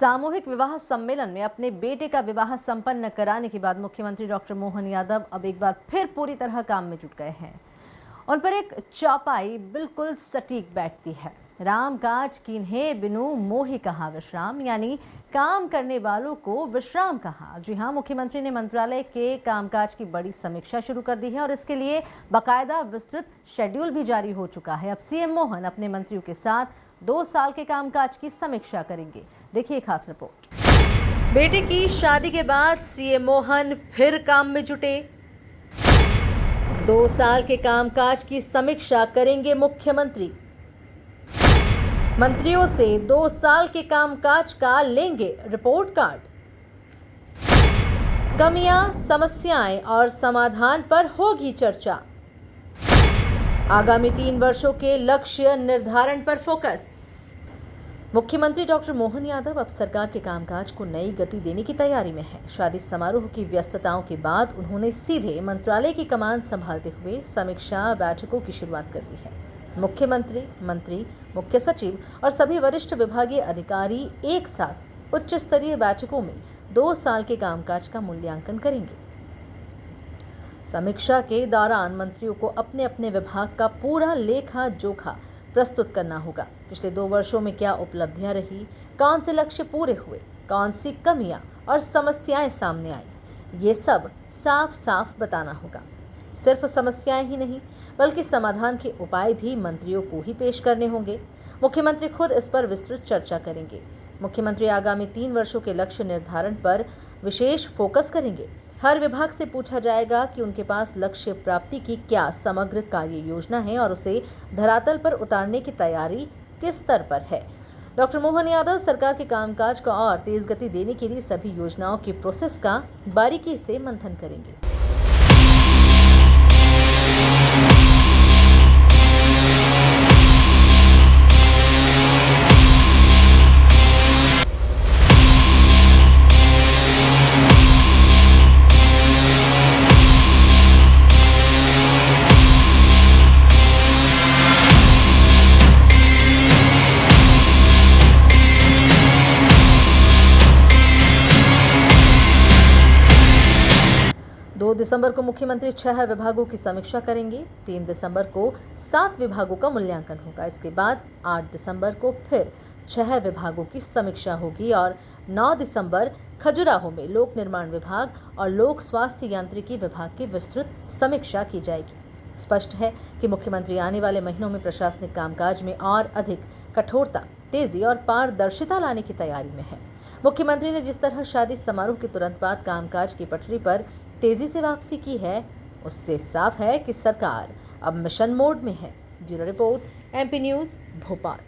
सामूहिक विवाह सम्मेलन में अपने बेटे का विवाह संपन्न कराने के बाद मुख्यमंत्री डॉक्टर मोहन यादव अब एक बार फिर पूरी तरह काम में जुट गए हैं। उन पर एक चौपाई बिल्कुल सटीक बैठती है। राम काज कीन्हे बिनु मोहि कहा विश्राम, यानी काम करने वालों को विश्राम कहा। जी हां, मुख्यमंत्री ने मंत्रालय के कामकाज की बड़ी समीक्षा शुरू कर दी है और इसके लिए बाकायदा विस्तृत शेड्यूल भी जारी हो चुका है। अब सीएम मोहन अपने मंत्रियों के साथ 2 साल के कामकाज की समीक्षा करेंगे। देखिए खास रिपोर्ट। बेटे की शादी के बाद सीएम मोहन फिर काम में जुटे। 2 साल के कामकाज की समीक्षा करेंगे मुख्यमंत्री। मंत्रियों से 2 साल के कामकाज का लेंगे रिपोर्ट कार्ड। कमियां, समस्याएं और समाधान पर होगी चर्चा। आगामी 3 वर्षों के लक्ष्य निर्धारण पर फोकस। मुख्यमंत्री डॉक्टर मोहन यादव अब सरकार के कामकाज को नई गति देने की तैयारी में हैं। शादी समारोह की व्यस्तताओं के बाद उन्होंने सीधे मंत्रालय की कमान संभालते हुए समीक्षा बैठकों की शुरुआत कर दी है। मुख्यमंत्री, मंत्री, मुख्य सचिव और सभी वरिष्ठ विभागीय अधिकारी एक साथ उच्च स्तरीय बैठकों में 2 साल के कामकाज का मूल्यांकन करेंगे। समीक्षा के दौरान मंत्रियों को अपने अपने विभाग का पूरा लेखा जोखा प्रस्तुत करना होगा। पिछले 2 वर्षों में क्या उपलब्धियां रही, कौन से लक्ष्य पूरे हुए, कौन सी कमियां और समस्याएं सामने आई, ये सब साफ साफ बताना होगा। सिर्फ समस्याएं ही नहीं बल्कि समाधान के उपाय भी मंत्रियों को ही पेश करने होंगे। मुख्यमंत्री खुद इस पर विस्तृत चर्चा करेंगे। मुख्यमंत्री आगामी 3 वर्षों के लक्ष्य निर्धारण पर विशेष फोकस करेंगे। हर विभाग से पूछा जाएगा कि उनके पास लक्ष्य प्राप्ति की क्या समग्र कार्य योजना है और उसे धरातल पर उतारने की तैयारी किस स्तर पर है। डॉक्टर मोहन यादव सरकार के कामकाज को और तेज गति देने के लिए सभी योजनाओं की प्रोसेस का बारीकी से मंथन करेंगे। 2 दिसंबर को मुख्यमंत्री 6 विभागों की समीक्षा करेंगे। 3 दिसंबर को 7 विभागों का मूल्यांकन होगा। इसके बाद 8 दिसंबर को फिर 6 विभागों की समीक्षा होगी और 9 दिसंबर खजुराहो में लोक निर्माण विभाग और लोक स्वास्थ्य यांत्रिकी विभाग की विस्तृत समीक्षा की जाएगी। स्पष्ट है कि मुख्यमंत्री आने वाले महीनों में प्रशासनिक कामकाज में और अधिक कठोरता, तेजी और पारदर्शिता लाने की तैयारी में है। मुख्यमंत्री ने जिस तरह शादी समारोह के तुरंत बाद कामकाज की पटरी पर तेजी से वापसी की है, उससे साफ है कि सरकार अब मिशन मोड में है। Bureau report, MP news, Bhopal.